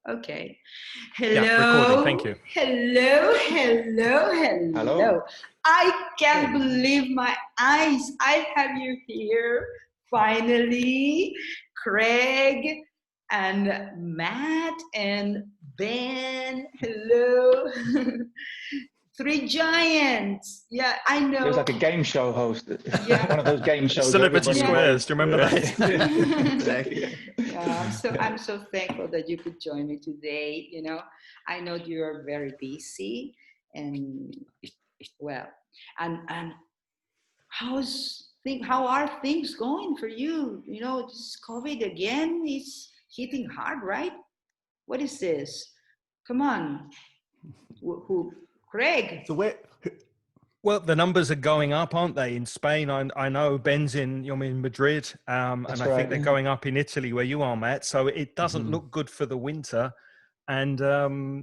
Okay. Yeah, recording. Hello. Thank you. Hello. I can't believe my eyes. I have you here finally. Craig and Matt and Ben. Hello. Three giants. Yeah, I know. It was like a game show host. Yeah. One of those game shows. Celebrity Squares. Everybody Do you remember that? Exactly. Yeah, I'm so thankful that you could join me today. You know, I know you are very busy, and well, and how are things going for you? You know, this COVID again is hitting hard, right? What is this? Come on, Craig? So where? Well, the numbers are going up, aren't they? In Spain, I know Ben's you're in Madrid, and I think they're going up in Italy where you are, Matt. So it doesn't look good for the winter. And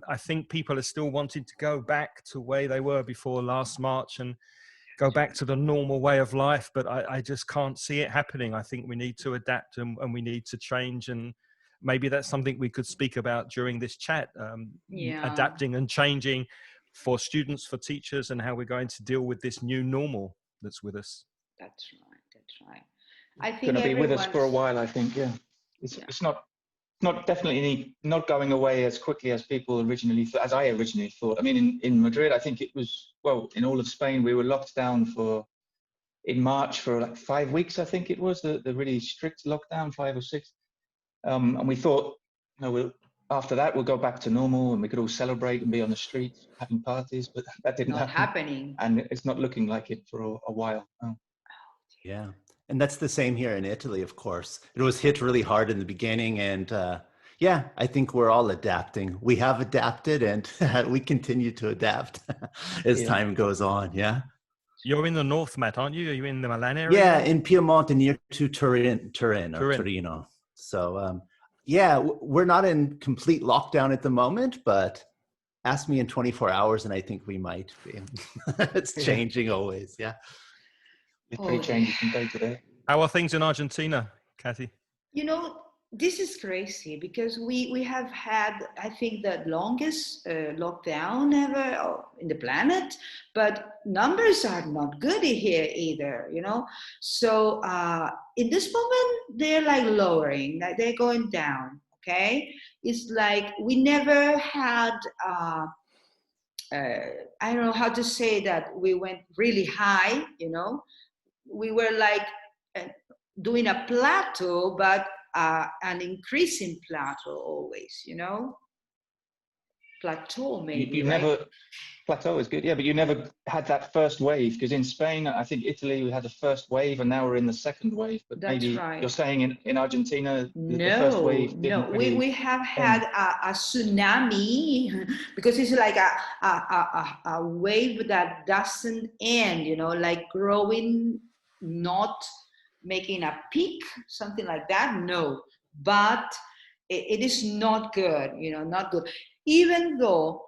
I think people are still wanting to go back to where they were before last March and go back to the normal way of life. But I just can't see it happening. I think we need to adapt and we need to change. And maybe that's something we could speak about during this chat, adapting and changing for students, for teachers, and how we're going to deal with this new normal that's with us. That's right. I think it's going to be with us for a while, I think, It's not definitely not going away as quickly as people originally thought, as I originally thought. I mean, in Madrid, I think it was, well, in all of Spain, we were locked down in March for like 5 weeks, I think it was, the really strict lockdown, 5 or 6. And we thought, after that, we'll go back to normal and we could all celebrate and be on the streets having parties, but that didn't happen. And it's not looking like it for a while. Oh. Yeah. And that's the same here in Italy, of course. It was hit really hard in the beginning. And I think we're all adapting. We have adapted and we continue to adapt as time goes on. Yeah. You're in the north, Matt, aren't you? Are you in the Milan area? Yeah, in Piedmont and near to Turin or Torino. So, we're not in complete lockdown at the moment, but ask me in 24 hours and I think we might be. It's changing always. Yeah. It's pretty changing from day to day. How are things in Argentina, Kathy? You know, this is crazy because we have had, I think, the longest lockdown ever in the planet, but numbers are not good here either, So in this moment, they're like lowering, like they're going down, okay? It's like we never had, I don't know how to say that, we went really high, We were like doing a plateau, but an increasing plateau always, Plateau maybe. Plateau is good, but you never had that first wave, because in Spain, I think Italy, we had the first wave and now we're in the second wave. But that's maybe right. You're saying in Argentina, the first wave didn't really we have had a tsunami because it's like a wave that doesn't end, like growing, not making a peak, something like that. No, but it is not good, not good. Even though,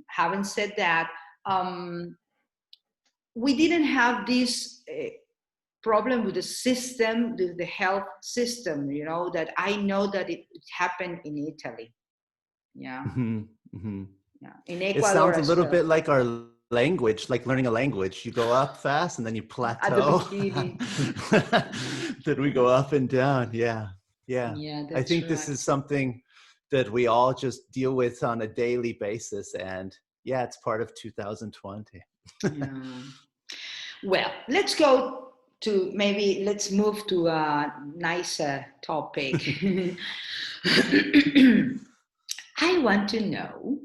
having said that, we didn't have this problem with the system, the health system, that I know that it happened in Italy. Yeah. Mm-hmm. Yeah. In Ecuador, it sounds a little bit like our language, like learning a language. You go up fast and then you plateau. At the beginning. Then we go up and down. Yeah. I think this is something that we all just deal with on a daily basis. And it's part of 2020. Well, let's move to a nicer topic. I want to know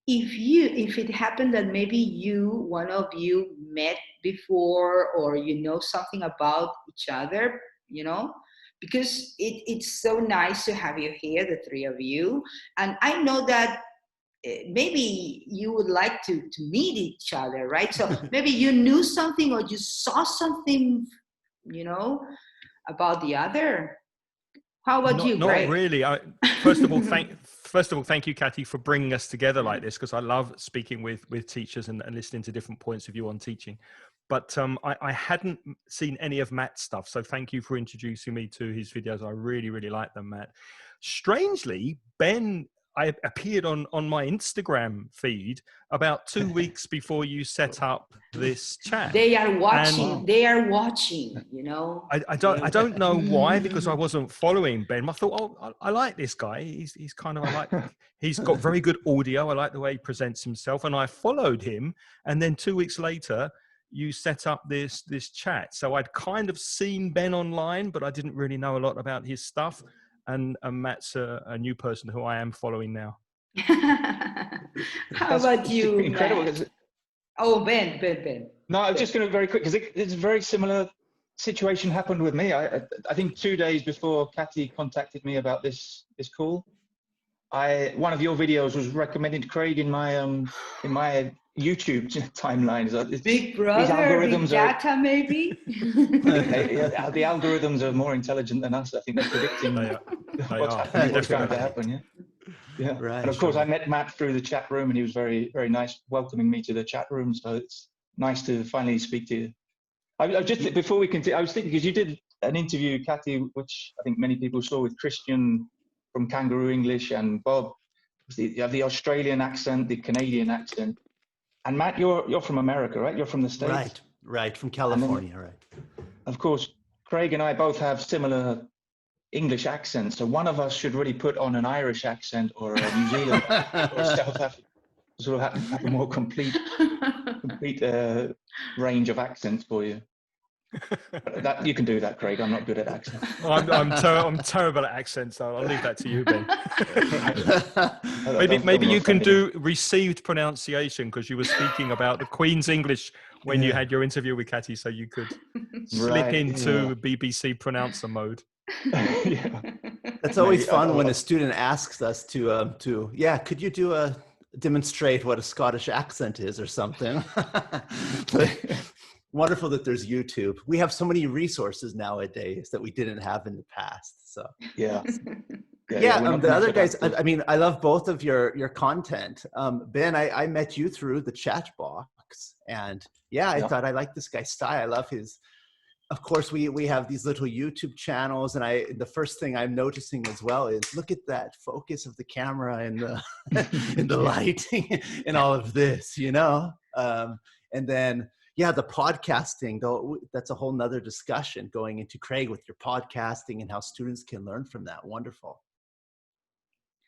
if it happened that maybe one of you met before, or something about each other, because it's so nice to have you here, the three of you. And I know that maybe you would like to meet each other, right? So maybe you knew something or you saw something, about the other. How about you, Greg? Not really. First of all, thank you, Kathy, for bringing us together like this, because I love speaking with teachers and listening to different points of view on teaching. But I hadn't seen any of Matt's stuff, so thank you for introducing me to his videos. I really, really like them, Matt. strangely, Ben, I appeared on my Instagram feed about 2 weeks before you set up this chat. They are watching. They are watching. You know. I don't know why, because I wasn't following Ben. I thought, oh, I like this guy. He's kind of, I like. He's got very good audio. I like the way he presents himself, and I followed him. And then 2 weeks later, you set up this chat. So I'd kind of seen Ben online, but I didn't really know a lot about his stuff. And Matt's a new person who I am following now. How about you, incredible. Matt? Oh, Ben. No, I was just going to very quick, because it's a very similar situation happened with me. I think 2 days before Kathy contacted me about this call, one of your videos was recommended to Craig in my YouTube timeline. So Big brother, big data, maybe. The algorithms are more intelligent than us. I think they're predicting what's going to happen. Yeah. Right. And of course, I met Matt through the chat room, and he was very, very nice, welcoming me to the chat room. So it's nice to finally speak to you. I just before we continue, I was thinking, because you did an interview, Kathy, which I think many people saw, with Christian from Kangaroo English and Bob. You have the Australian accent, the Canadian accent. And Matt, you're from America, right? You're from the States. Right, from California, then, right. Of course, Craig and I both have similar English accents, so one of us should really put on an Irish accent or a New Zealand or a South African, sort of have a more complete range of accents for you. That you can do that, Craig. I'm not good at accents. I'm terrible at accents, so I'll leave that to you, Ben. maybe you can do received pronunciation, because you were speaking about the Queen's English when you had your interview with Kathy, so you could slip into BBC pronouncer mode. That's always fun when a student asks us to could you demonstrate what a Scottish accent is or something. Wonderful that there's YouTube. We have so many resources nowadays that we didn't have in the past. So the other guys, I mean, I love both of your content. Ben, I met you through the chat box, and I thought I like this guy's style. I love his. Of course, we have these little YouTube channels, and the first thing I'm noticing as well is, look at that focus of the camera and the and the lighting and all of this, and then the podcasting, though, that's a whole nother discussion going into, Craig, with your podcasting and how students can learn from that. Wonderful.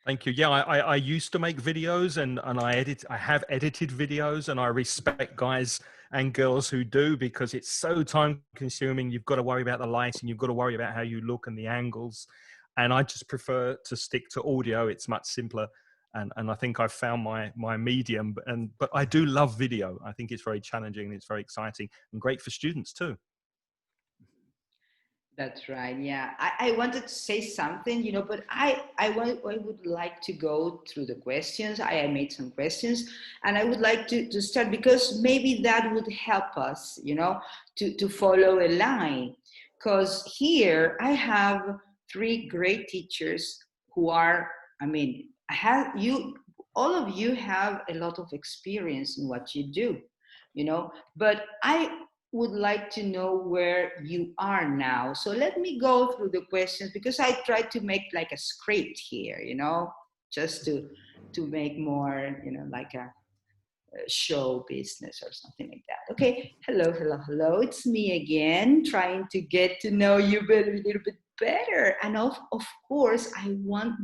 Thank you. Yeah, I used to make videos, and I have edited videos, and I respect guys and girls who do, because it's so time consuming. You've got to worry about the lighting, you've got to worry about how you look and the angles. And I just prefer to stick to audio. It's much simpler. And I think I've found my medium, but I do love video. I think it's very challenging, and it's very exciting and great for students too. That's right. Yeah, I wanted to say something, but I would like to go through the questions. I made some questions, and I would like to start, because maybe that would help us, to follow a line. Because here I have 3 great teachers who are, all of you have a lot of experience in what you do, but I would like to know where you are now. So let me go through the questions, because I tried to make like a script here, just to make more, like a show business or something like that. Okay, hello. It's me again, trying to get to know you a little bit better. And of course, I want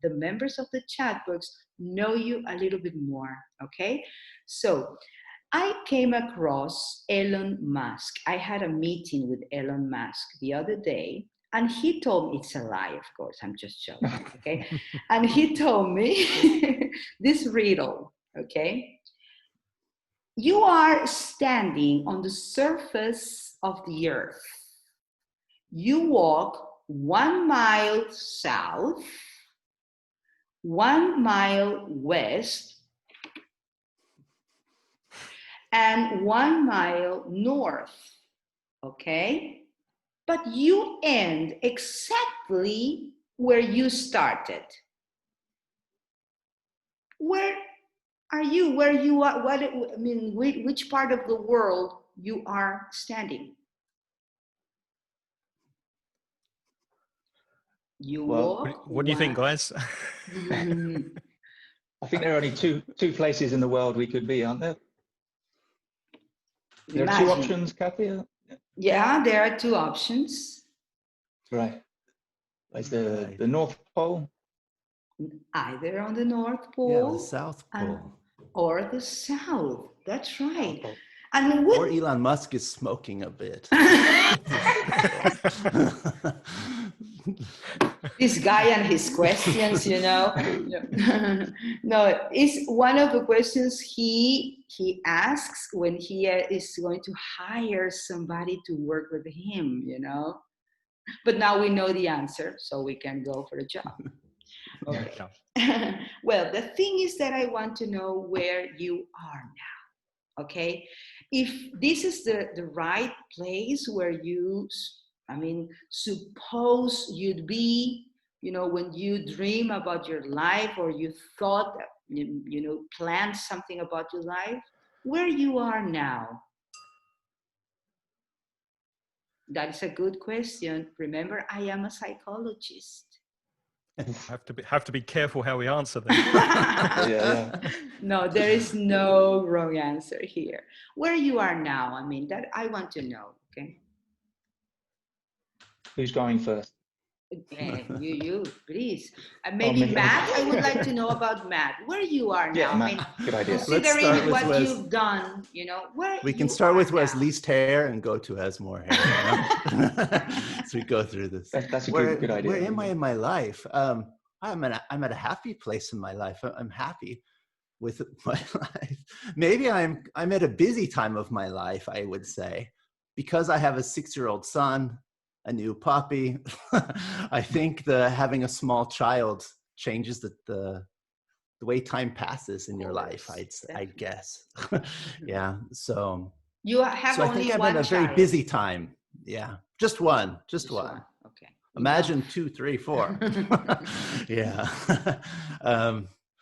the members of the chat box know you a little bit more, okay? So, I came across Elon Musk. I had a meeting with Elon Musk the other day, and he told me, it's a lie, of course, I'm just joking, okay? And he told me this riddle, okay? You are standing on the surface of the earth. You walk 1 mile south, 1 mile west, and 1 mile north, okay? But you end exactly where you started. Where are you? Where you are? Which part of the world you are standing? You Well, walk What do you think, one. guys? I think there are only two places in the world we could be, aren't there? There are two Imagine. options, Kathy. Yeah, there are two options. Right. Is the Right. the North Pole? Either on the North Yeah, or the Pole South Pole. or the South. That's right. South Pole. And Or Elon Musk is smoking a bit. this guy and his questions, you know. No, it's one of the questions he asks when he is going to hire somebody to work with him, you know. But now we know the answer, so we can go for the job. Okay. Well, the thing is that I want to know where you are now. Okay. If this is the right place where you, I mean, suppose you'd be, you know, when you dream about your life or you thought, you know, planned something about your life, where you are now. That is a good question. Remember, I am a psychologist. have to be careful how we answer them. Yeah. No, there is no wrong answer here. Where you are now, I mean, that I want to know, okay? Who's going first? You, please. Maybe me. Matt, I would like to know about Matt. Where you are now, Yeah, I Matt. mean, Good idea. considering what you've done, you know, where we can you start are with who has now. least hair and go to who has more hair. You know? So we go through this. That's a good idea. Where am I in my life? I'm at a happy place in my life. I'm happy with my life. Maybe I'm at a busy time of my life, I would say, because I have a 6-year-old son, a new puppy. I think having a small child changes the way time passes in your life. I'd guess. Yeah. So You have I only think I'm one in a very child. busy time. Yeah. Just one. Okay. Imagine 2, 3, 4. Yeah.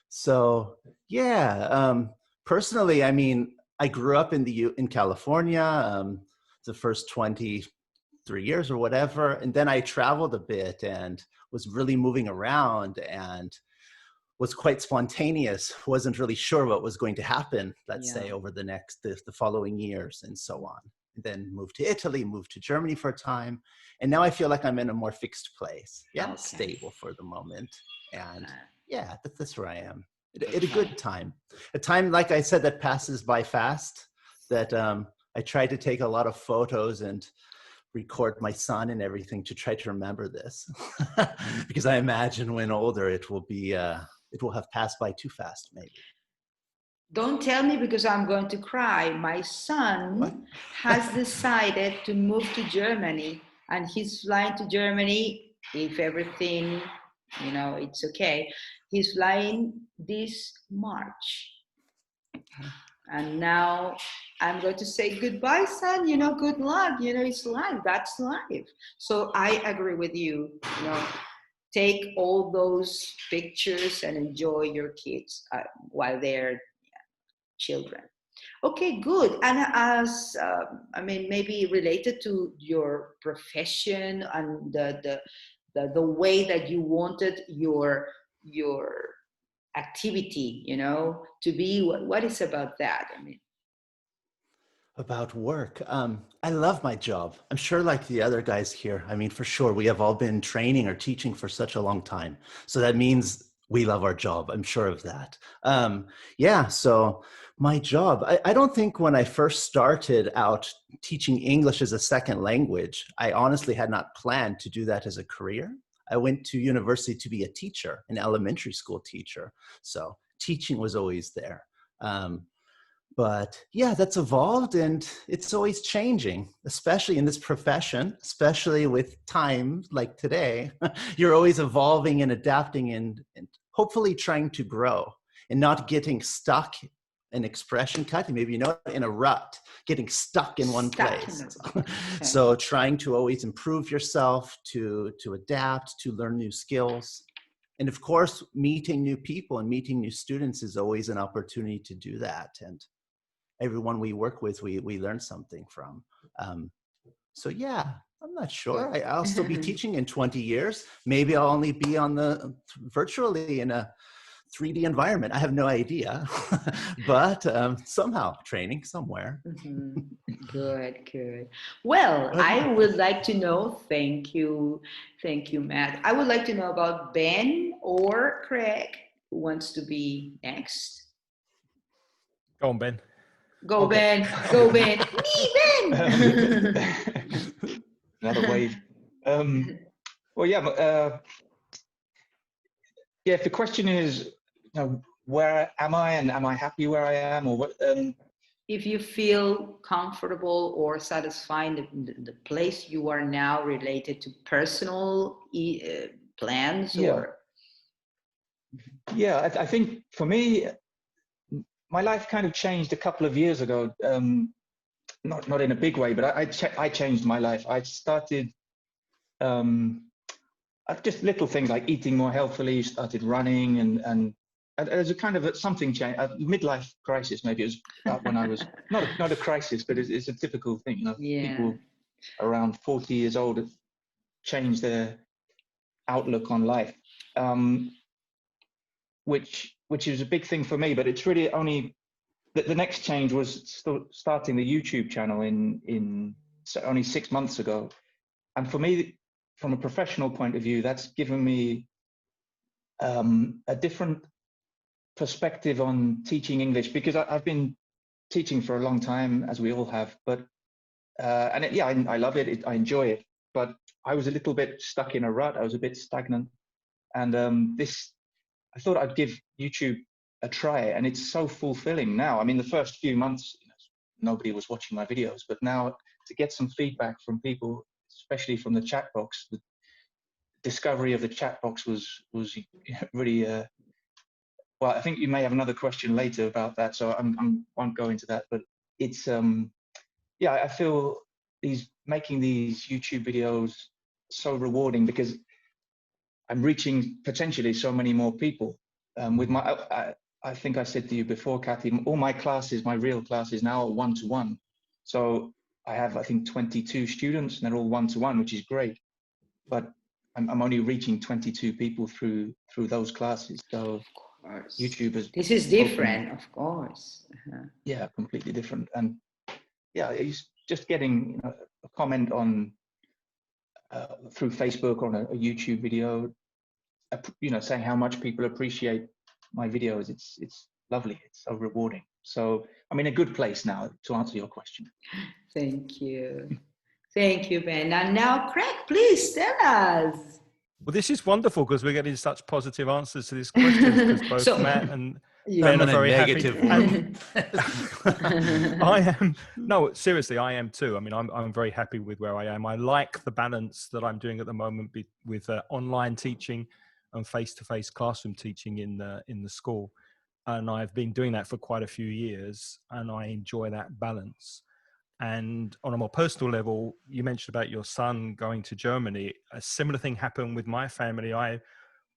So yeah. Personally, I mean, I grew up in California. The first 23 years or whatever, and then I traveled a bit and was really moving around and was quite spontaneous. Wasn't really sure what was going to happen. Let's say over the following years and so on. Then moved to Italy, moved to Germany for a time. And now I feel like I'm in a more fixed place. Yeah, okay. Stable for the moment. And yeah, that's where I am. At a good time. A time, like I said, that passes by fast, that I tried to take a lot of photos and record my son and everything to try to remember this. Because I imagine when older, it will have passed by too fast, maybe. Don't tell me because I'm going to cry. My son has decided to move to Germany and he's flying to Germany if everything, you know, it's okay. He's flying this March. And now I'm going to say goodbye, son, you know, good luck. You know, it's life, that's life. So I agree with you, you know, take all those pictures and enjoy your kids while they're children. Okay, good. And as I mean, maybe related to your profession and the way that you wanted your activity, you know, to be. What is about that? I mean, about work. I love my job. I'm sure, like the other guys here. I mean, for sure, we have all been training or teaching for such a long time. So that means we love our job. I'm sure of that. Yeah, so my job, I don't think when I first started out teaching English as a second language, I honestly had not planned to do that as a career. I went to university to be a teacher, an elementary school teacher. So teaching was always there. But yeah, that's evolved and it's always changing, especially in this profession, especially with time like today. You're always evolving and adapting and hopefully trying to grow and not getting stuck in expression cutting, maybe, you know, in a rut, getting stuck in one place. Okay. So trying to always improve yourself, to adapt, to learn new skills. And of course, meeting new people and meeting new students is always an opportunity to do that. And everyone we work with, we learn something from. So yeah, I'm not sure. I'll still be teaching in 20 years. Maybe I'll only be on the virtually in a 3D environment. I have no idea, but somehow training somewhere. Good, good. Well, I would like to know, thank you, Matt. I would like to know about Ben or Craig, who wants to be next. Go on, Ben. Go, Ben. Go, Ben. Me, Ben. Another wave. Well, yeah, yeah. If the question is, where am I, and am I happy where I am, or what? If you feel comfortable or satisfied in the place you are now related to personal plans, or yeah, I think for me, my life kind of changed a couple of years ago. Not in a big way, but I changed my life. I started just little things like eating more healthily, started running, and there's a kind of something change, a midlife crisis. Maybe it was about when I was not a crisis, but it's a typical thing. People around 40 years old have changed their outlook on life, which is a big thing for me. But it's really only the next change was starting the YouTube channel in only 6 months ago, and for me, from a professional point of view, that's given me a different perspective on teaching English, because I've been teaching for a long time, as we all have, but I love it. I enjoy it, but I was a little bit stuck in a rut. I was a bit stagnant, and I thought I'd give YouTube a try, and it's so fulfilling now. I mean, the first few months, nobody was watching my videos, but now to get some feedback from people, especially from the chat box, the discovery of the chat box was really well. I think you may have another question later about that, so I won't go into that. But it's I feel making these YouTube videos so rewarding, because I'm reaching potentially so many more people. With I think I said to you before, Kathy, all my classes, my real classes now are one-to-one. So I have, I think, 22 students, and they're all one-to-one, which is great. But I'm only reaching 22 people through those classes. So of course, YouTube is this is different, of course. Yeah, completely different. And yeah, it's just getting a comment on through Facebook on a YouTube video, saying how much people appreciate my videos. It's lovely. It's so rewarding. So I'm in a good place now, to answer your question. Thank you. Thank you, Ben. And now, Craig, please tell us. Well, this is wonderful, because we're getting such positive answers to these questions, because both Matt and Ben are very happy. I am, no, seriously, I am too. I mean, I'm very happy with where I am. I like the balance that I'm doing at the moment with online teaching and face-to-face classroom teaching in the school. And I've been doing that for quite a few years, and I enjoy that balance. And on a more personal level, you mentioned about your son going to Germany. A similar thing happened with my family. I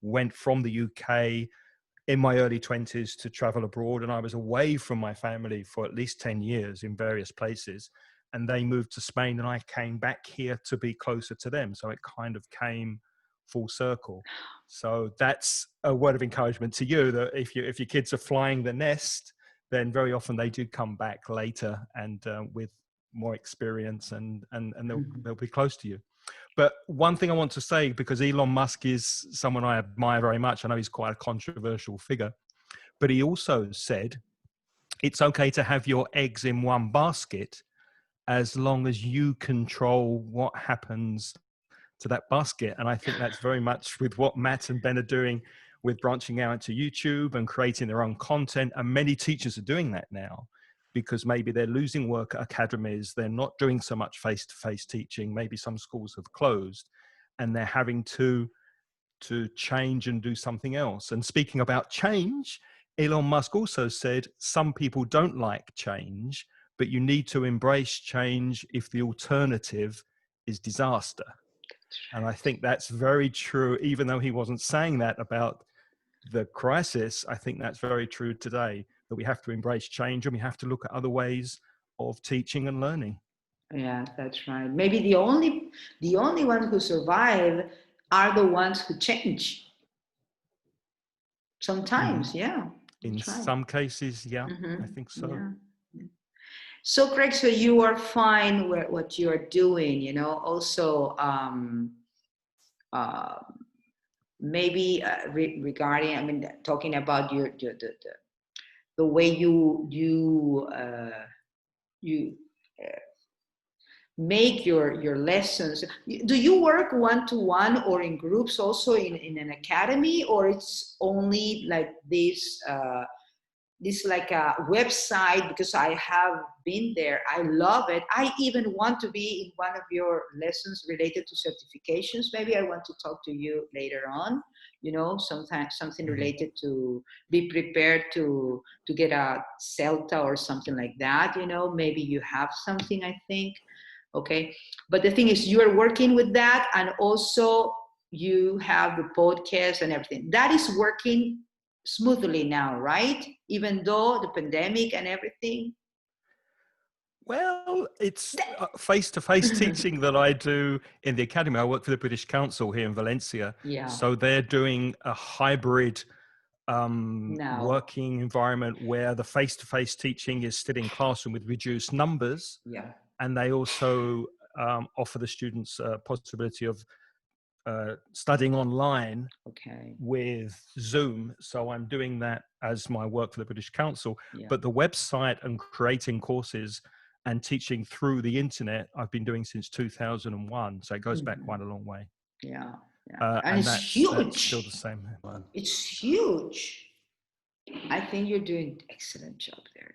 went from the UK in my early 20s to travel abroad, and I was away from my family for at least 10 years in various places. And they moved to Spain, and I came back here to be closer to them. So it kind of came full circle. So that's a word of encouragement to you, that if your kids are flying the nest, then very often they do come back later, and with more experience, and they'll be close to you. But one thing I want to say, because Elon Musk is someone I admire very much, I know he's quite a controversial figure, but he also said it's okay to have your eggs in one basket as long as you control what happens to that basket. And I think that's very much with what Matt and Ben are doing, with branching out into YouTube and creating their own content. And many teachers are doing that now, because maybe they're losing work at academies. They're not doing so much face-to-face teaching. Maybe some schools have closed, and they're having to change and do something else. And speaking about change, Elon Musk also said some people don't like change, but you need to embrace change if the alternative is disaster. And I think that's very true, even though he wasn't saying that about the crisis. I think that's very true today, that we have to embrace change, and we have to look at other ways of teaching and learning. Yeah, that's right. Maybe the only ones who survive are the ones who change. Sometimes, yeah. In That's right. some cases, yeah, I think so. Yeah. So, Craig, so you are fine with what you are doing, you know. Also, maybe regarding, I mean, talking about the way you make your lessons. Do you work one-to-one or in groups also in an academy, or it's only like this like a website? Because I have been there, I love it. I even want to be in one of your lessons related to certifications. Maybe I want to talk to you later on, you know, sometimes something related to be prepared to get a CELTA or something like that, you know. Maybe you have something, I think. Okay, but the thing is, you're working with that, and also you have the podcast and everything that is working smoothly now, right? Even though the pandemic and everything. Well, it's face-to-face teaching that I do in the academy. I work for the British Council here in Valencia. Yeah. So they're doing a hybrid working environment where the face-to-face teaching is still in classroom with reduced numbers. Yeah. And they also offer the students a possibility of studying online with Zoom. So I'm doing that as my work for the British Council. Yeah. But the website and creating courses and teaching through the internet, I've been doing since 2001. So it goes back quite a long way. Yeah. Yeah. And it's huge. That's still the same. It's huge. I think you're doing an excellent job there.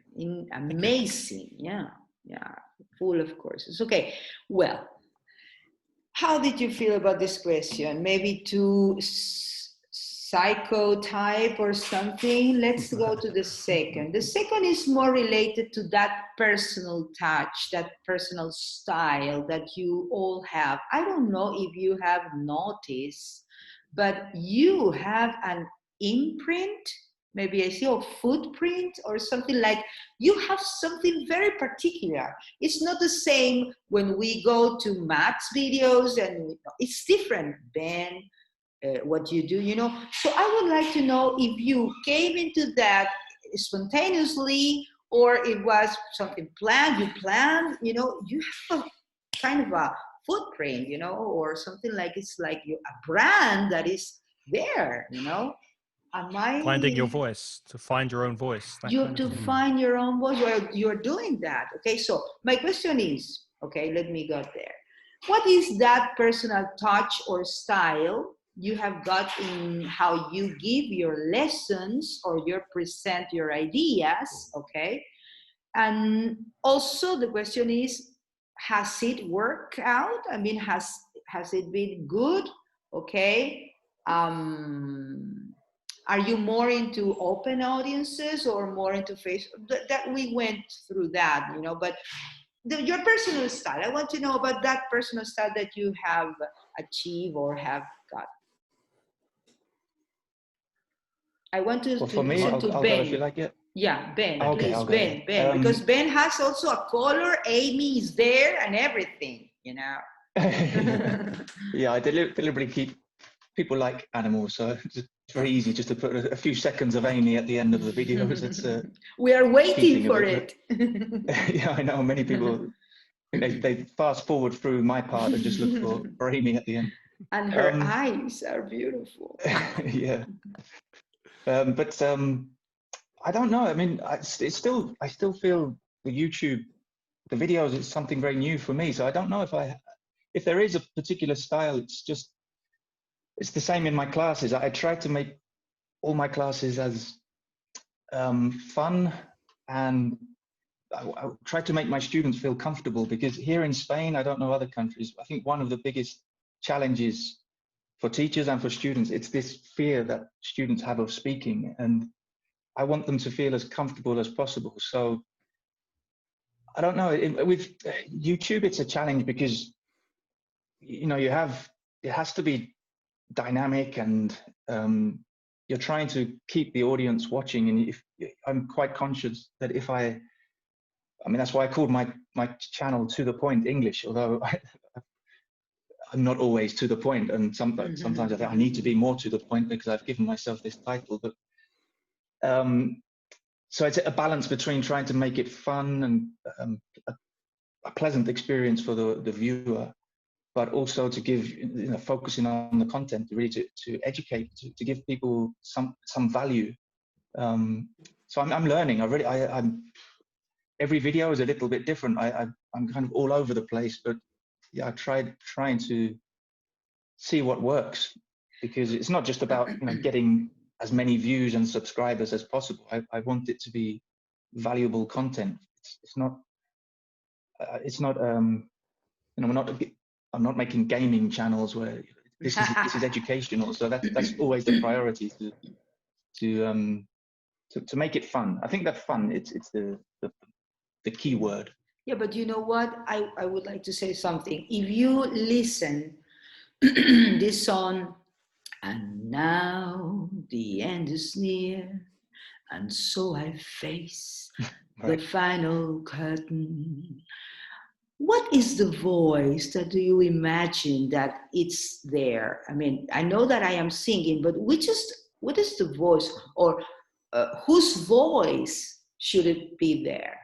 Amazing. Yeah. Yeah. Full of courses. Okay. Well, how did you feel about this question? Maybe too psychotype or something? Let's go to the second. The second is more related to that personal touch, that personal style that you all have. I don't know if you have noticed, but you have an imprint. Maybe I see a footprint or something, like you have something very particular. It's not the same when we go to Matt's videos, and it's different, Ben, what you do, you know. So I would like to know if you came into that spontaneously, or it was something planned, you planned, you know. You have a kind of a footprint, you know, or something like it's like a brand that is there, you know. Finding your voice, to find your own voice. You have to find your own voice. Well, you're doing that. Okay, so my question is, okay, let me go there. What is that personal touch or style you have got in how you give your lessons or you present your ideas, okay? And also the question is, has it worked out? I mean, has it been good? Okay. Are you more into open audiences or more into Facebook? That we went through that, you know, but your personal style, I want to know about that personal style that you have achieved or have got. I want to for me, listen to I'll Ben. go if you like it. Yeah, Ben, okay, please, Ben, because Ben has also a color. Amy is there and everything, you know. Yeah, I deliberately keep people like animals, so it's very easy just to put a few seconds of Amy at the end of the videos. It's we are waiting for it. Yeah, I know many people. They fast forward through my part and just look for Amy at the end. And her eyes are beautiful. Yeah. But I don't know. I mean, I still feel the YouTube, the videos, it's something very new for me. So I don't know if there is a particular style. It's the same in my classes. I try to make all my classes as fun, and I try to make my students feel comfortable, because here in Spain, I don't know other countries, I think one of the biggest challenges for teachers and for students, it's this fear that students have of speaking, and I want them to feel as comfortable as possible. So I don't know, with YouTube, it's a challenge because, you know, it has to be dynamic, and you're trying to keep the audience watching. And I'm quite conscious that if I I mean, that's why I called my channel To The Point English, although I'm not always to the point, and sometimes I think I need to be more to the point because I've given myself this title. But so it's a balance between trying to make it fun and a pleasant experience for the viewer, but also to give, focusing on the content, really to educate, to give people some value. So I'm learning. I'm every video is a little bit different. I'm kind of all over the place, but yeah, I trying to see what works, because it's not just about getting as many views and subscribers as possible. I want it to be valuable content. It's not I'm not making gaming channels where this is educational. So that's always the priority, to make it fun. I think that fun it's the key word. Yeah, but you know what? I would like to say something. If you listen this song, and now the end is near, and so I face Right. the final curtain. What is the voice that do you imagine that it's there? I mean, I know that I am singing, but what is the voice, or whose voice should it be there?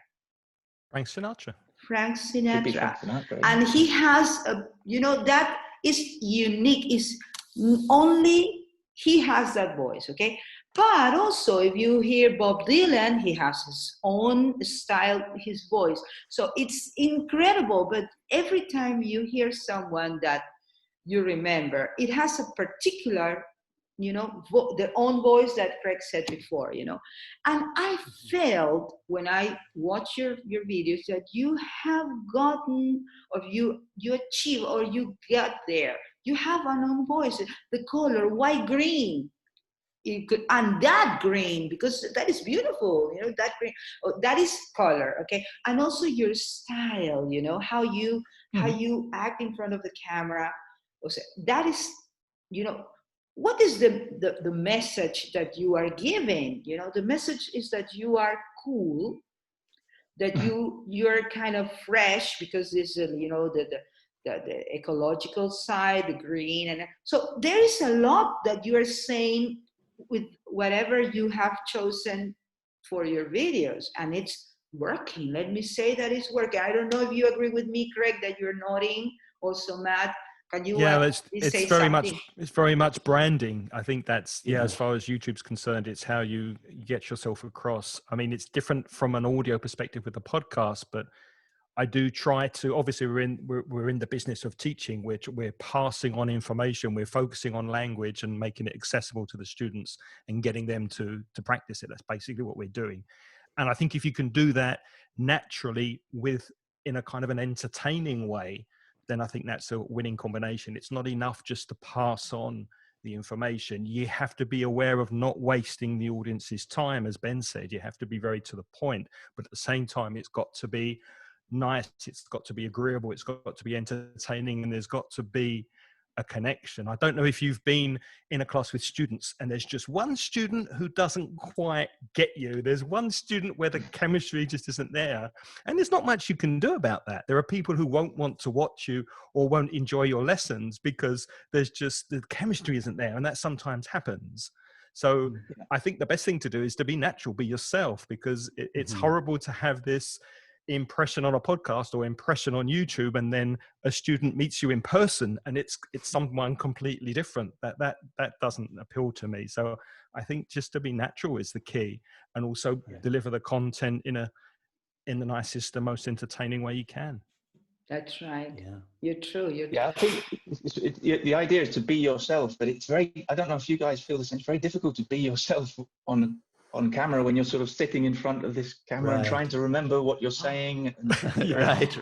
Frank Sinatra. Frank Could be Sinatra. Frank Sinatra. And he has that is unique, is only he has that voice, okay? But also, if you hear Bob Dylan, he has his own style, his voice. So it's incredible. But every time you hear someone that you remember, it has a particular, their own voice that Craig said before, And I felt when I watch your videos that you have gotten, or you achieve, or you get there. You have an own voice. The color, white, green. And that green, because that is beautiful, that green, that is color, okay? And also your style, how you act in front of the camera. That is, what is the message that you are giving? The message is that you are cool, that you're kind of fresh, because this the ecological side, the green, and so there is a lot that you are saying with whatever you have chosen for your videos, and it's working. Let me say that it's working. I don't know if you agree with me, Craig, that you're nodding. Also, Matt, can you it's very much branding. I think that's as far as YouTube's concerned, it's how you get yourself across. I mean, it's different from an audio perspective with the podcast, but I do try to, obviously we're in the business of teaching, which we're passing on information, we're focusing on language and making it accessible to the students and getting them to practice it. That's basically what we're doing. And I think if you can do that naturally in a kind of an entertaining way, then I think that's a winning combination. It's not enough just to pass on the information. You have to be aware of not wasting the audience's time. As Ben said, you have to be very to the point, but at the same time, it's got to be nice, it's got to be agreeable, it's got to be entertaining, and there's got to be a connection. I don't know if you've been in a class with students and there's just one student who doesn't quite get you. There's one student where the chemistry just isn't there, and there's not much you can do about that. There are people who won't want to watch you or won't enjoy your lessons because there's just the chemistry isn't there, and that sometimes happens. So I think the best thing to do is to be natural, be yourself, because it's horrible to have this impression on a podcast or impression on YouTube, and then a student meets you in person and it's someone completely different. That doesn't appeal to me. So I think just to be natural is the key, and also deliver the content in the nicest, the most entertaining way you can. That's right. Yeah, you're true. I think the idea is to be yourself, but it's I don't know if you guys feel the same. It's very difficult to be yourself on camera when you're sort of sitting in front of this camera and trying to remember what you're saying. Right.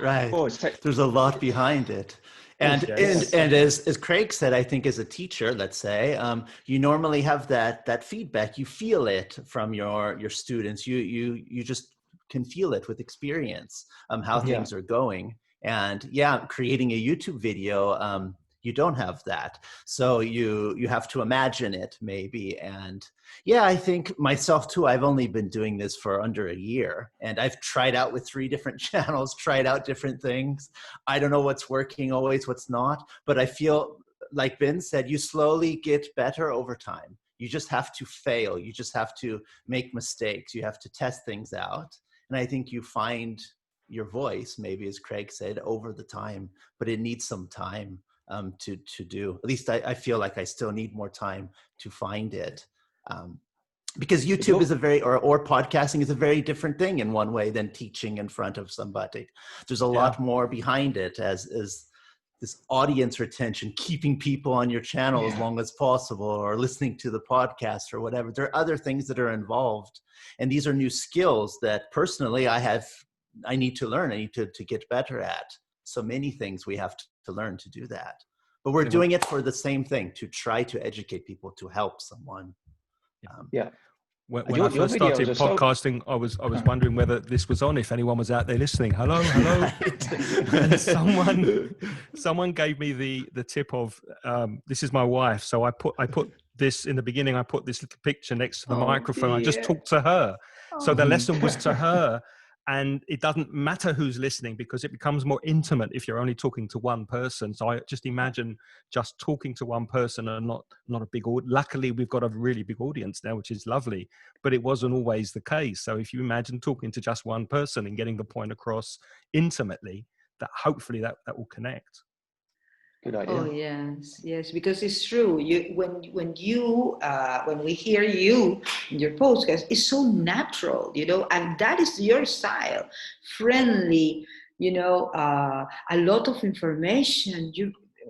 There's a lot behind it. And as Craig said, I think as a teacher, let's say, you normally have that feedback. You feel it from your students. You just can feel it with experience, how things are going. And creating a YouTube video, you don't have that. So you have to imagine it maybe. And yeah, I think myself too, I've only been doing this for under a year, and I've tried out with 3 different channels, tried out different things. I don't know what's working always, what's not, but I feel like Ben said, you slowly get better over time. You just have to fail. You just have to make mistakes. You have to test things out. And I think you find your voice, maybe as Craig said, over the time, but it needs some time to do. At least I feel like I still need more time to find it. Because YouTube is a very, or podcasting is a very different thing in one way than teaching in front of somebody. There's a lot more behind it as this audience retention, keeping people on your channel as long as possible, or listening to the podcast or whatever. There are other things that are involved. And these are new skills that personally I need to learn. I need to get better at. So many things we have to learn to do that. But we're doing it for the same thing, to try to educate people, to help someone. When I first started podcasting, I was wondering whether this was on, if anyone was out there listening. Hello. And someone gave me the tip of, this is my wife. So I put this in the beginning. I put this little picture next to the microphone. I just talked to her. So the lesson was to her. And it doesn't matter who's listening, because it becomes more intimate if you're only talking to one person. So I just imagine just talking to one person and not a big audience. Luckily, we've got a really big audience now, which is lovely, but it wasn't always the case. So if you imagine talking to just one person and getting the point across intimately, that hopefully that will connect. Good idea. Oh yes, because it's true. When we hear you in your podcast, it's so natural, and that is your style, friendly, a lot of information.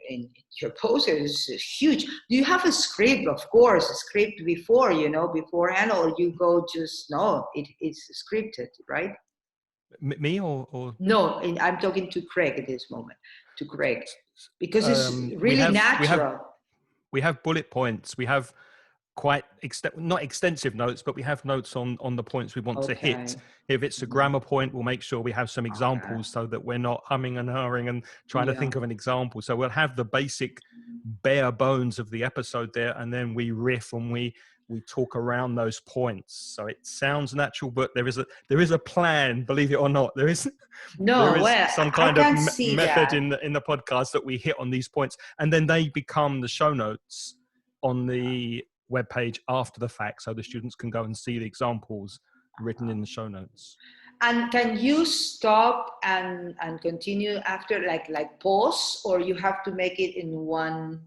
In your post is huge. Do you have a script? Of course, a script beforehand, or you go just it's scripted, right? Me or no? I'm talking to Craig at this moment. To Craig. Because it's really natural. We have bullet points. We have quite not extensive notes, but we have notes on the points we want to hit. If it's a grammar point, we'll make sure we have some examples so that we're not humming and hawing and trying to think of an example. So we'll have the basic bare bones of the episode there, and then we riff and we talk around those points. So it sounds natural, but there is a plan, believe it or not. There is some kind of method in the podcast that we hit on these points, and then they become the show notes on the webpage after the fact, so the students can go and see the examples written in the show notes. And can you stop and continue after, like pause, or you have to make it in one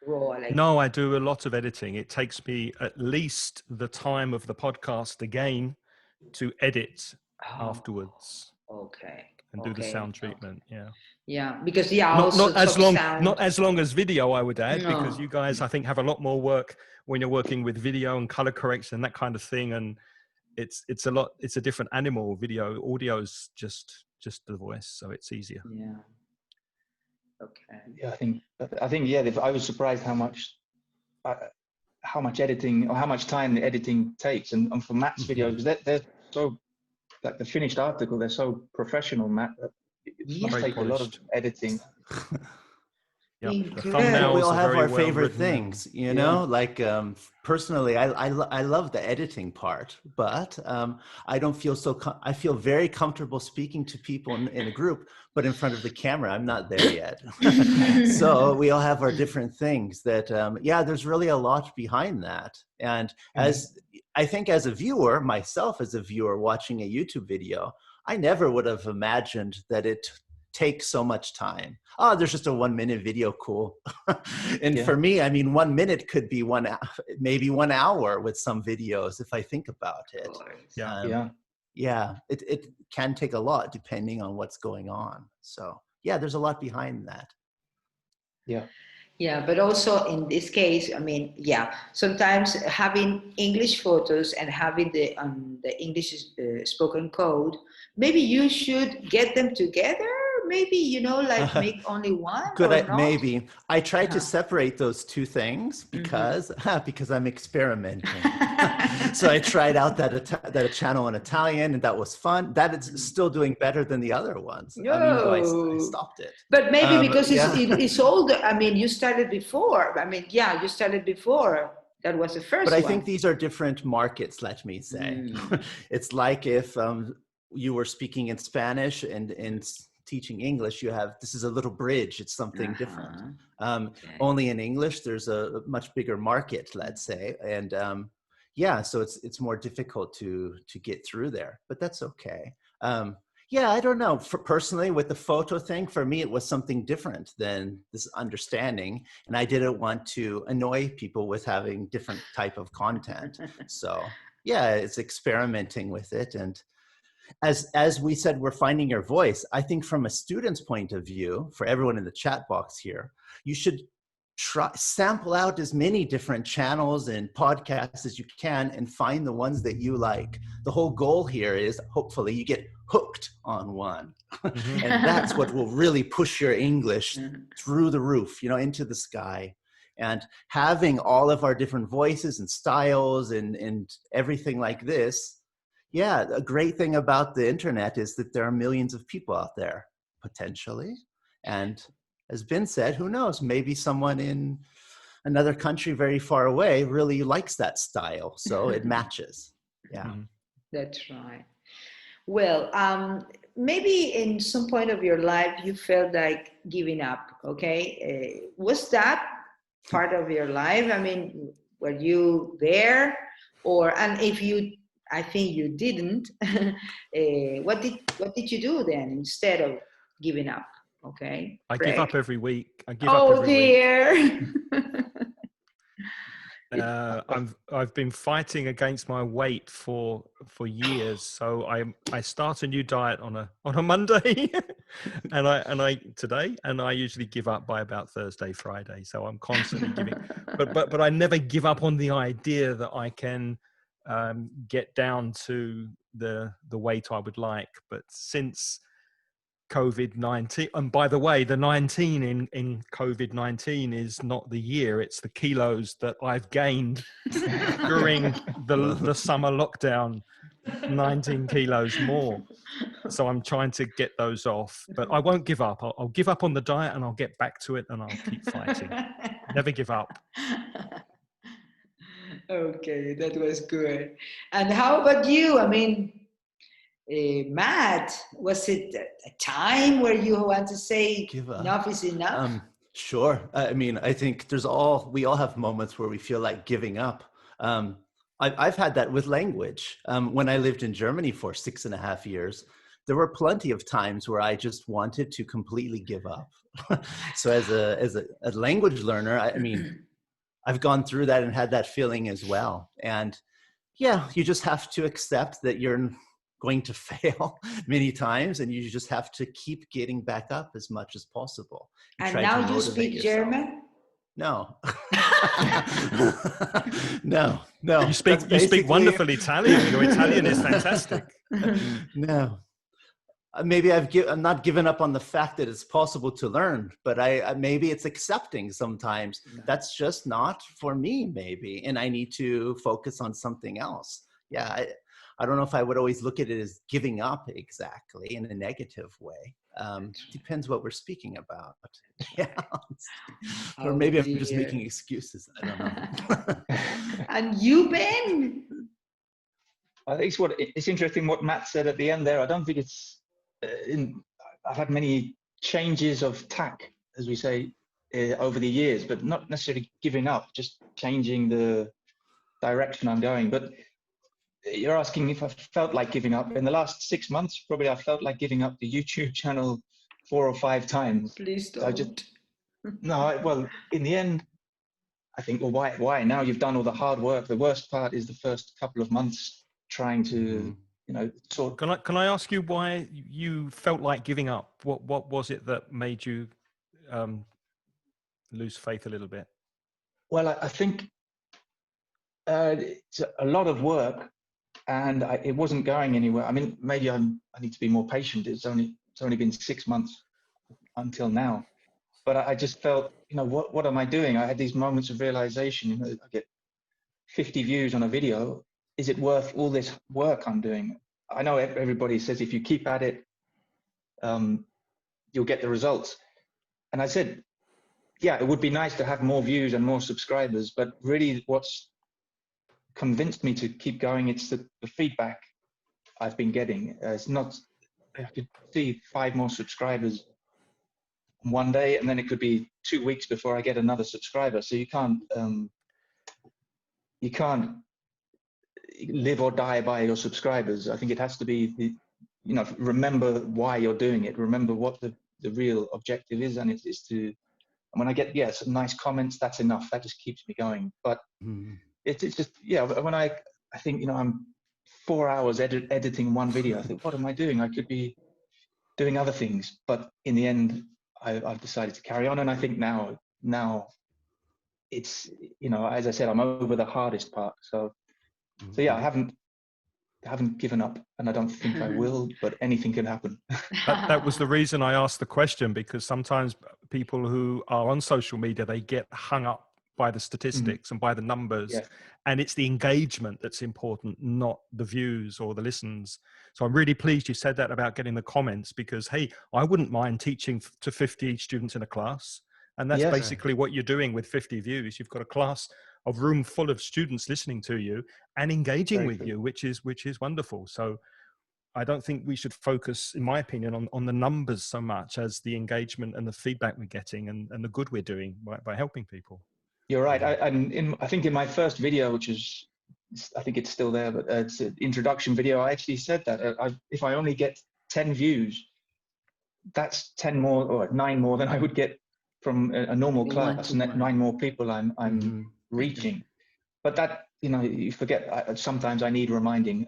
raw? No, I do a lot of editing. It takes me at least the time of the podcast again to edit afterwards. Okay. And do the sound treatment. Yeah, because not as long as video, I would add, because you guys I think have a lot more work when you're working with video and color correction and that kind of thing, and it's a different animal. Video, audio's just the voice, so it's easier. Yeah. Okay. Yeah, I think I was surprised how much editing, or how much time the editing takes, and for Matt's videos, they're so, like the finished article, they're so professional, Matt, that it must take a lot of editing. We all have our favorite things, like personally, I love the editing part, but I don't feel I feel very comfortable speaking to people in a group, but in front of the camera, I'm not there yet. So we all have our different things that, there's really a lot behind that. And I think as a viewer, myself as a viewer watching a YouTube video, I never would have imagined that it takes so much time. There's just a 1 minute video, cool. And for me, 1 minute could be maybe 1 hour with some videos if I think about it. It can take a lot depending on what's going on. So there's a lot behind that. Yeah, but also in this case, sometimes having English photos and having the English spoken code, maybe you should get them together. maybe, you know, like make only one Good, or not? maybe. I tried to separate those two things because I'm experimenting. So I tried out that channel in Italian, and that was fun. That is still doing better than the other ones. No. I mean, though I stopped it. But maybe because yeah. it's older. I mean, you started before. I mean, yeah, you started before. That was the first one. But I one. think these are different markets, let me say. It's like if you were speaking in Spanish and teaching English, this is a little bridge. It's something different. Only in English, there's a much bigger market, let's say. And so it's more difficult to get through there, but that's okay. I don't know. Personally, with the photo thing, for me, it was something different than this understanding. And I didn't want to annoy people with having different type of content. So it's experimenting with it. And as we said, we're finding your voice. I think from a student's point of view, for everyone in the chat box here, you should sample out as many different channels and podcasts as you can and find the ones that you like. The whole goal here is hopefully you get hooked on one. And that's what will really push your English through the roof, into the sky. And having all of our different voices and styles and everything like this, a great thing about the internet is that there are millions of people out there, potentially. And as Ben said, who knows, maybe someone in another country very far away really likes that style. So it matches. Yeah. That's right. Well, maybe in some point of your life, you felt like giving up, okay? Was that part of your life? I mean, were you there? And if I think you didn't, what did you do then instead of giving up? Okay. I give up every week. Week. I've been fighting against my weight for years. So I start a new diet on a Monday, and I usually give up by about Thursday, Friday. So I'm constantly giving, but I never give up on the idea that I can get down to the weight I would like. But since COVID-19, and by the way, the 19 in COVID-19 is not the year, it's the kilos that I've gained during the summer lockdown, 19 kilos more. So I'm trying to get those off, but I won't give up. I'll give up on the diet and I'll get back to it and I'll keep fighting. Never give up. Okay, that was good. And how about you? I mean, Matt, was it a time where you want to say enough is enough? Sure. I mean, I think we all have moments where we feel like giving up. I've had that with language. When I lived in Germany for 6.5 years, there were plenty of times where I just wanted to completely give up. So as a language learner, I mean, I've gone through that and had that feeling as well. And you just have to accept that you're going to fail many times, and you just have to keep getting back up as much as possible. And now you speak German? No. No. You speak wonderful Italian. Your Italian is fantastic. No. Maybe I'm not giving up on the fact that it's possible to learn, but maybe it's accepting sometimes that's just not for me, maybe, and I need to focus on something else. I don't know if I would always look at it as giving up exactly in a negative way. Depends what we're speaking about. Or maybe I'm just making excuses. I don't know. And you, Ben? I think it's interesting what Matt said at the end there. I don't think it's I've had many changes of tack, as we say, over the years, but not necessarily giving up, just changing the direction I'm going. But you're asking if I felt like giving up. In the last 6 months, probably I felt like giving up the YouTube channel 4 or 5 times. Please don't. Well, in the end, I think, well, why? Now you've done all the hard work. The worst part is the first couple of months trying to, sort of... Can I ask you why you felt like giving up? What was it that made you lose faith a little bit? Well, I think it's a lot of work. And it wasn't going anywhere. I mean, maybe I need to be more patient. It's only been 6 months. until now. But I just felt, you know, what am I doing? I had these moments of realization, you know, I get 50 views on a video. Is it worth all this work I'm doing? I know everybody says if you keep at it, you'll get the results. And I said, yeah, it would be nice to have more views and more subscribers, but really what's convinced me to keep going, it's the feedback I've been getting. It's not, I could see 5 more subscribers one day, and then it could be 2 weeks before I get another subscriber. So you can't live or die by your subscribers. I think it has to be, you know, remember why you're doing it. Remember what the real objective is, and it is to. And when I get some nice comments, that's enough. That just keeps me going. But it's just when I think, you know, I'm 4 hours editing one video. I think, what am I doing? I could be doing other things. But in the end, I've decided to carry on. And I think now it's, you know, as I said, I'm over the hardest part. So yeah, I haven't given up, and I don't think I will, but anything can happen. That was the reason I asked the question, because sometimes people who are on social media, they get hung up by the statistics and by the numbers, and it's the engagement that's important, not the views or the listens. So I'm really pleased you said that about getting the comments, because hey, I wouldn't mind teaching to 50 students in a class, and that's basically what you're doing with 50 views. You've got a class, a room full of students listening to you and engaging with you, which is wonderful. So I don't think we should focus, in my opinion, on the numbers so much as the engagement and the feedback we're getting and the good we're doing by helping people. You're right. I think in my first video, which is, I think it's still there, but it's an introduction video, I actually said that if I only get 10 views, that's 10 more or 9 more than I would get from a normal class, and 9 more people I'm reaching. But that, you know, you forget, sometimes I need reminding.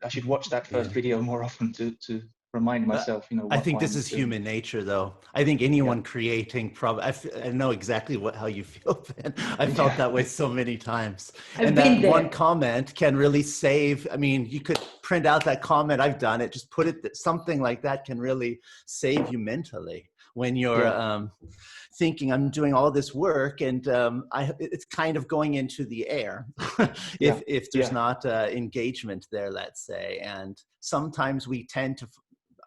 I should watch that first video more often to remind myself, you know. I think this is human nature, though. I think anyone creating, I know exactly how you feel, Ben. I felt that way so many times. And that one comment can really save. I mean, you could print out that comment. I've done it. Just put it, something like that can really save you mentally when you're thinking, I'm doing all this work, and it's kind of going into the air if there's not engagement there, let's say. And sometimes we tend to,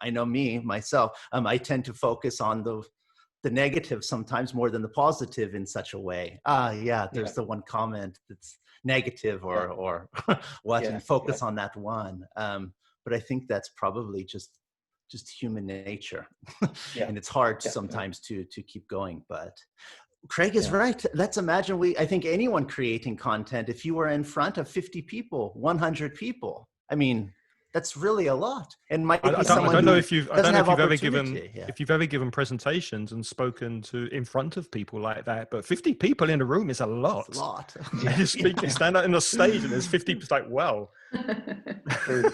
I know myself, I tend to focus on the negative sometimes more than the positive in such a way. There's the one comment that's negative or what, and focus on that one. But I think that's probably just human nature. And it's hard sometimes to keep going. But Craig is right. Let's imagine I think anyone creating content, if you were in front of 50 people, 100 people, I mean, that's really a lot. And might be someone I don't know if you've ever given presentations and spoken in front of people like that, but 50 people in a room is a lot. It's a lot. You stand out in the stage and there's 50. It's like, well. True.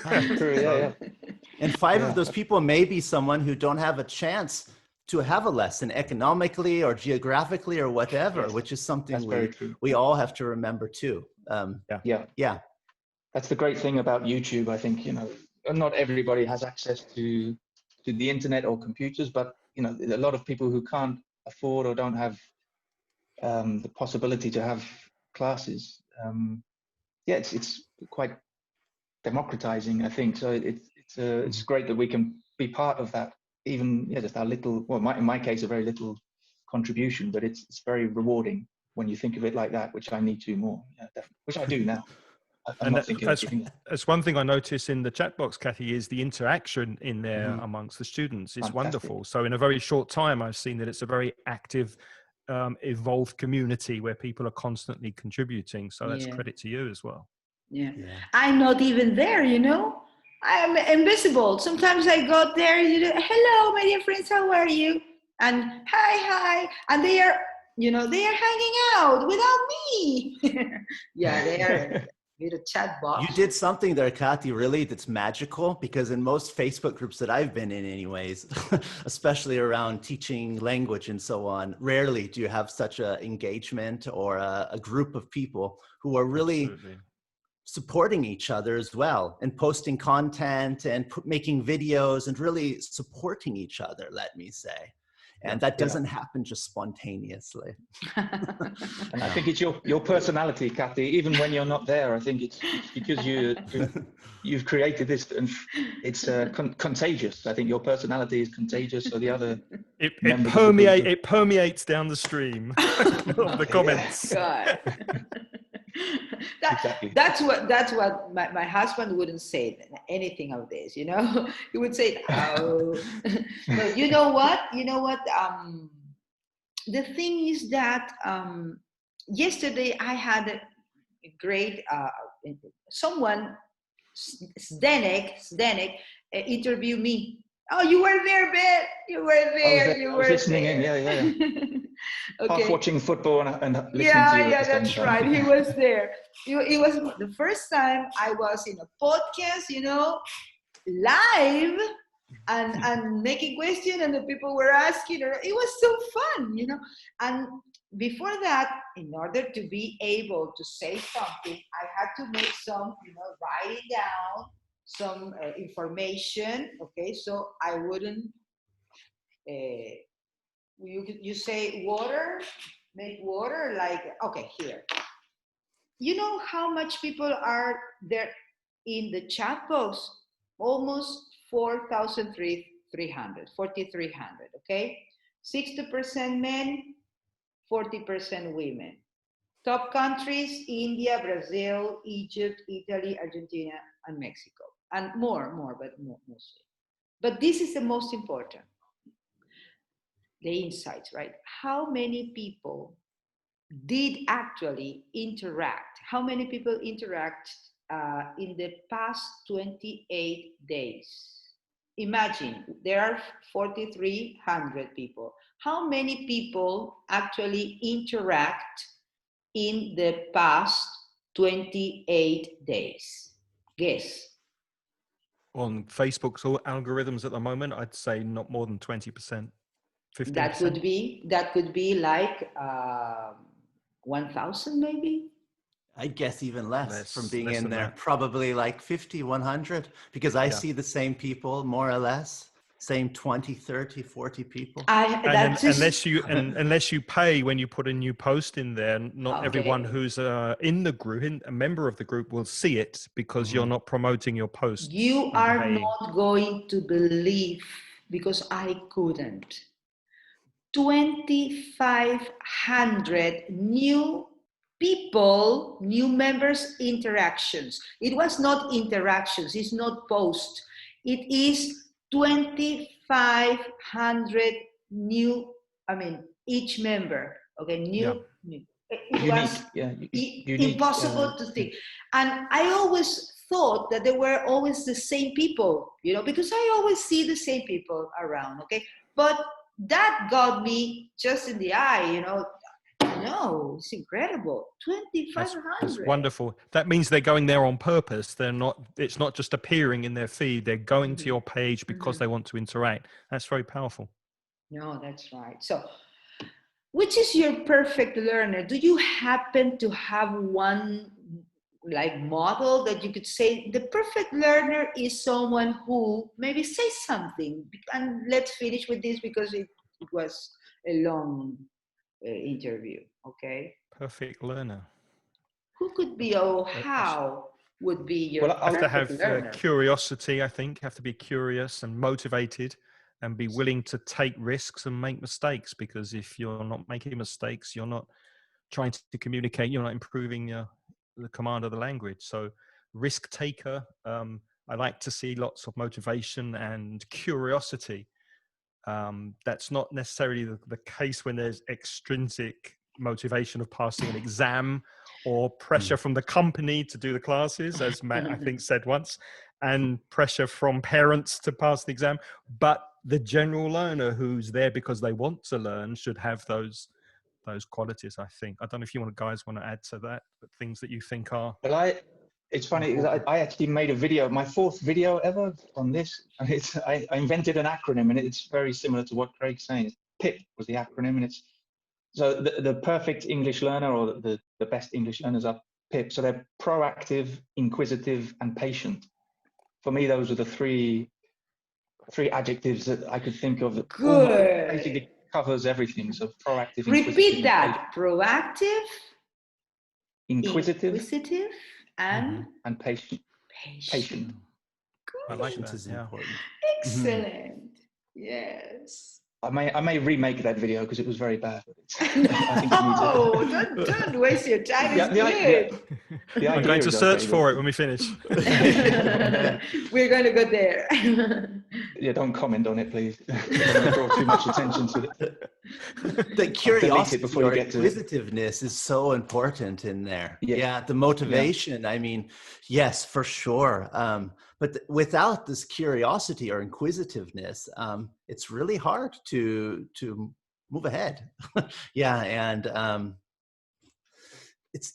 And 5 of those people may be someone who don't have a chance to have a lesson economically or geographically or whatever, which is something we all have to remember too. That's the great thing about YouTube. I think, you know, not everybody has access to the internet or computers, but, you know, a lot of people who can't afford or don't have the possibility to have classes. It's quite democratizing, I think. So it's great that we can be part of that, even just our little, well, in my case, a very little contribution, but it's very rewarding when you think of it like that, which I need to more, definitely, which I do now. That's one thing I notice in the chat box, Kathy, is the interaction in there amongst the students is wonderful. So in a very short time, I've seen that it's a very active, evolved community where people are constantly contributing. So that's credit to you as well. Yeah. I'm not even there, you know. I'm invisible. Sometimes I go there, hello, my dear friends, how are you? And hi. And they are hanging out without me. They are. A chat box. You did something there, Kathy, really, that's magical, because in most Facebook groups that I've been in anyways, especially around teaching language and so on, rarely do you have such an engagement or a group of people who are really supporting each other as well, and posting content and making videos and really supporting each other, let me say. And that doesn't happen just spontaneously. And I think it's your personality, Kathy. Even when you're not there, I think it's because you've created this, and it's contagious. I think your personality is contagious, so the other it permeates down the stream of the comments. God. Exactly. That's what my husband wouldn't say anything of this, you know. He would say, "Oh," but you know what? The thing is that yesterday I had a great someone, Zdenek, interview me. Oh, you were there, Ben. You were there. I was listening in. Yeah. Okay. Half watching football and listening to you. Yeah, that's right. He was there. It was the first time I was in a podcast, you know, live and making questions, and the people were asking. It was so fun, you know. And before that, in order to be able to say something, I had to make some, you know, writing down some information. Okay, so I wouldn't. You say water, make water, like, okay, here. You know how much people are there in the chat box? Almost 4,300, 4,300, okay? 60% men, 40% women. Top countries: India, Brazil, Egypt, Italy, Argentina, and Mexico. And more, but mostly. But this is the most important. The insights, right? How many people did actually interact? How many people interact in the past 28 days? Imagine there are 4,300 people. How many people actually interact in the past 28 days? Guess. On Facebook's algorithms at the moment, I'd say not more than 20%. 15%. That could be like 1,000 maybe. I guess even less from being less in there. that. Probably like 50, 100, because I see the same people more or less, same 20, 30, 40 people. Unless you pay when you put a new post in there, not everyone who's in the group, a member of the group, will see it because you're not promoting your posts. You are not going to believe, because I couldn't. 2,500 new people, new members, interactions. It was not interactions, it's not post. It is 2,500 new, each member, okay, new. It was impossible to think. And I always thought that they were always the same people, you know, because I always see the same people around, okay? But that got me just in the eye, you know. No, it's incredible. 2,500. That's wonderful. That means they're going there on purpose. It's not just appearing in their feed. They're going to your page because they want to interact. That's very powerful. No, that's right. So, which is your perfect learner? Do you happen to have one like model that you could say the perfect learner is someone who maybe says something? And let's finish with this because it was a long interview. Okay. Perfect learner. Who could be, how would be your perfect learner? Have to have curiosity, I think. Have to be curious and motivated and be willing to take risks and make mistakes, because if you're not making mistakes, you're not trying to communicate, you're not improving the command of the language. So risk taker. I like to see lots of motivation and curiosity. That's not necessarily the case when there's extrinsic motivation of passing an exam or pressure from the company to do the classes, as Matt, I think, said once, and pressure from parents to pass the exam. But the general learner who's there because they want to learn should have those qualities, I think. I don't know if you guys want to add to that, but things that you think are... It's funny, because I actually made a video, my 4th video ever on this, and I invented an acronym, and it's very similar to what Craig's saying. PIP was the acronym, and it's so the perfect English learner, or the best English learners, are PIP. So they're proactive, inquisitive, and patient. For me, those are the three adjectives that I could think of that basically covers everything. So proactive, Repeat that. Proactive, inquisitive, and patient. Patient. I like Patience that. is Yeah. important. Excellent. Yes. I may remake that video because it was very bad. I think Oh, don't waste your time. It's good. I'm going to search for it when we finish. We're going to go there. Yeah, don't comment on it, please. Don't draw too much attention to it. The curiosity before you or get to it. inquisitiveness is so important in there. Yeah. Yeah, the motivation. I mean, yes, for sure. But without this curiosity or inquisitiveness, it's really hard to move ahead. Yeah, and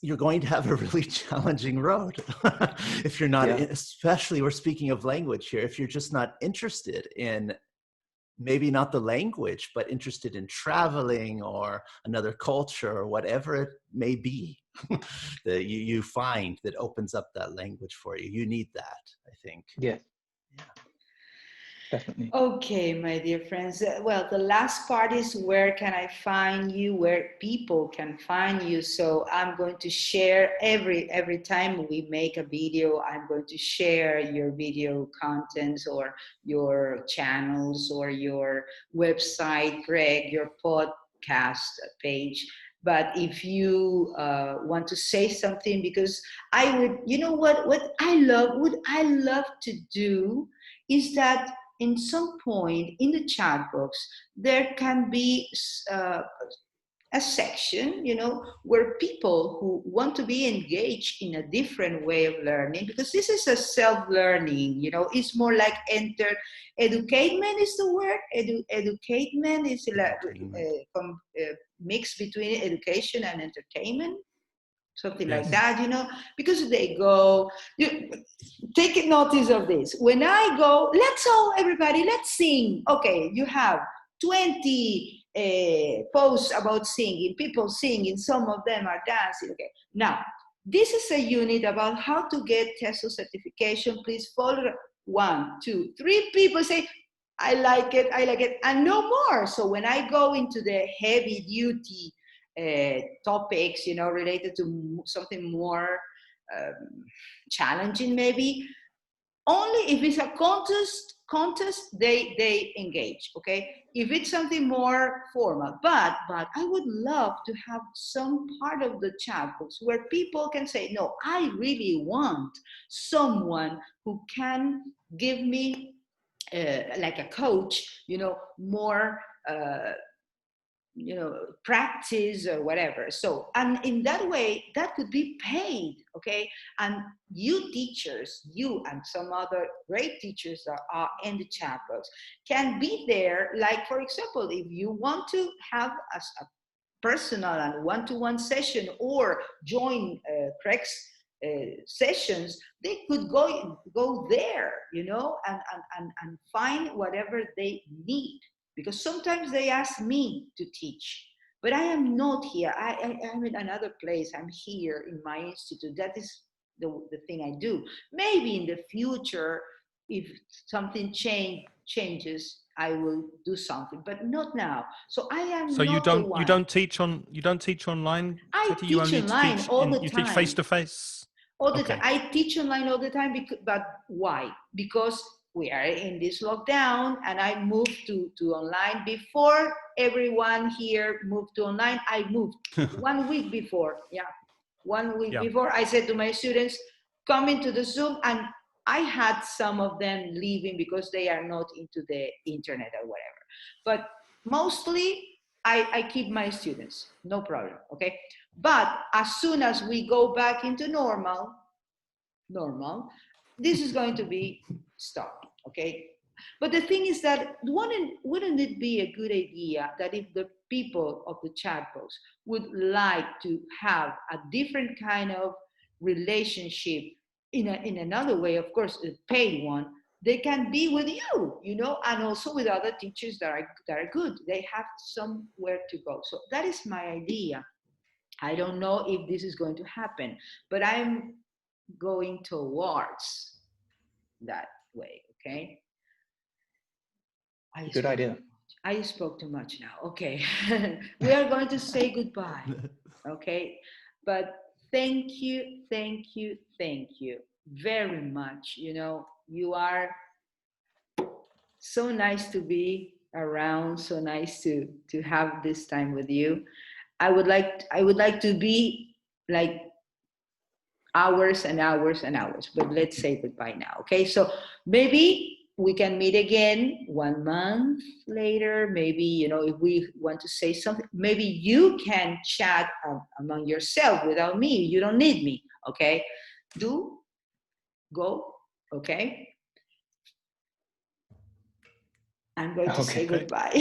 you're going to have a really challenging road if you're not, especially we're speaking of language here, if you're just not interested in maybe not the language, but interested in traveling or another culture or whatever it may be that you find that opens up that language for you. You need that, I think. Yeah. Definitely. Okay, my dear friends. Well, the last part is where can I find you, where people can find you. So I'm going to share every time we make a video, I'm going to share your video contents or your channels or your website, Greg, your podcast page. But if you want to say something, because I would, you know what I love to do is that in some point in the chat box, there can be a section, where people who want to be engaged in a different way of learning, because this is a self-learning, it's more like educatement is the word. Educatement is a mix between education and entertainment. Something like that, because they go, take notice of this. When I go, everybody, let's sing. Okay, you have 20 posts about singing, people singing, some of them are dancing. Okay, now, this is a unit about how to get TESOL certification. Please follow 1, 2, 3 people say, I like it, and no more. So when I go into the heavy duty topics, related to something more challenging, maybe only if it's a contest they engage. Okay, if it's something more formal, but I would love to have some part of the chat box where people can say, no, I really want someone who can give me like a coach, more practice or whatever. So, and in that way, that could be paid, okay? And you teachers, you and some other great teachers that are in the chat box can be there. Like, for example, if you want to have a personal and one-to-one session or join Craig's sessions, they could go there, and find whatever they need. Because sometimes they ask me to teach, but I am not here. I'm in another place. I'm here in my institute. That is the thing I do. Maybe in the future, if something changes, I will do something, but not now. So I am. So not the one. you don't teach online. I Teddy? teach online all the time. You teach face to face. All the time. I teach online all the time, but why? Because we are in this lockdown and I moved to online. Before everyone here moved to online, I moved 1 week before. Yeah, 1 week before. I said to my students, come into the Zoom, and I had some of them leaving because they are not into the internet or whatever. But mostly I keep my students, no problem, okay? But as soon as we go back into normal, this is going to be stopped, okay? But the thing is that wouldn't it be a good idea that if the people of the chat box would like to have a different kind of relationship in another way, of course, a paid one, they can be with you, and also with other teachers that are good. They have somewhere to go. So that is my idea. I don't know if this is going to happen, but I'm going towards that way, okay? Good idea. I spoke too much now. Okay. We are going to say goodbye. Okay. But thank you very much. You are so nice to be around, so nice to have this time with you. I would like to be like hours and hours and hours, but let's say goodbye now. Okay, so maybe we can meet again 1 month later. Maybe, if we want to say something, maybe you can chat among yourself without me. You don't need me. Okay, do go. Okay, I'm going to say Okay. goodbye.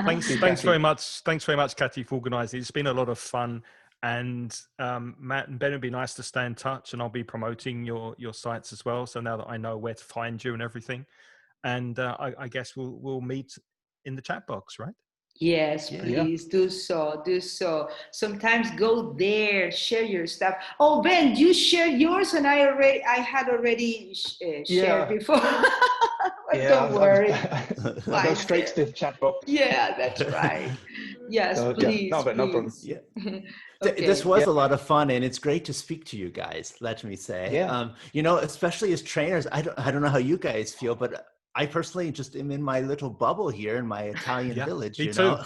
Thanks very much. Thanks very much, Kathy, for organising. It's been a lot of fun. And Matt and Ben, it'd be nice to stay in touch, and I'll be promoting your sites as well. So now that I know where to find you and everything, and I guess we'll meet in the chat box, right? Yes, please do so. Do so. Sometimes go there, share your stuff. Oh, Ben, you shared yours, and I had already shared before. But don't worry. I'll go straight to the chat box. Yeah, that's right. Yes, So, please, no, but no problem. please. Yeah. Okay. This was a lot of fun, and it's great to speak to you guys. Let me say, especially as trainers, I don't know how you guys feel, but I personally just am in my little bubble here in my Italian village, me too.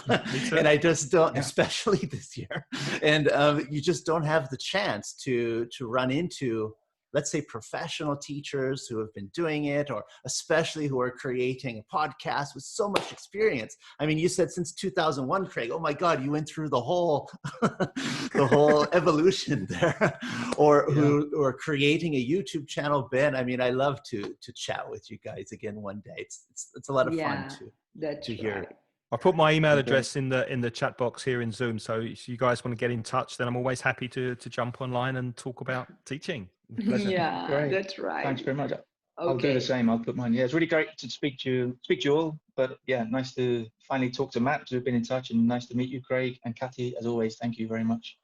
And I just don't, especially this year, and you just don't have the chance to run into, let's say, professional teachers who have been doing it, or especially who are creating a podcast with so much experience. I mean, you said since 2001, Craig. Oh my God, you went through the whole the whole evolution there. Or who are creating a YouTube channel. Ben, I mean, I love to chat with you guys again one day. It's a lot of fun to hear. I put my email address in the chat box here in Zoom. So if you guys want to get in touch, then I'm always happy to jump online and talk about teaching. Pleasure. Yeah, great. That's right. Thanks very much. I'll do the same. I'll put mine. Yeah, it's really great to speak to you all. But yeah, nice to finally talk to Matt, who's been in touch, and nice to meet you, Craig and Kathy. As always, thank you very much.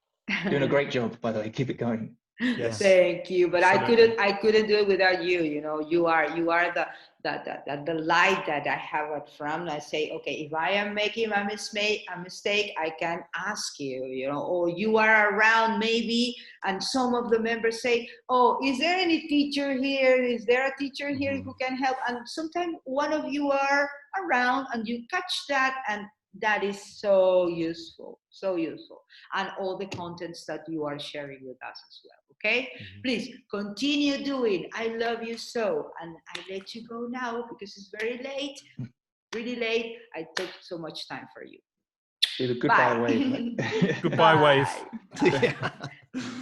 Doing a great job, by the way. Keep it going. Yes. Thank you. But Absolutely. I couldn't do it without you. You are the light that I have at front. I say, okay, if I am making a mistake, I can ask you, or you are around maybe, and some of the members say, oh, is there any teacher here? Is there a teacher here who can help? And sometimes one of you are around and you catch that, and that is so useful, and all the contents that you are sharing with us as well. Okay, please continue doing. I love you so, and I let you go now because it's very late, really late. I took so much time for you. Do the goodbye wave. Goodbye wave. Bye.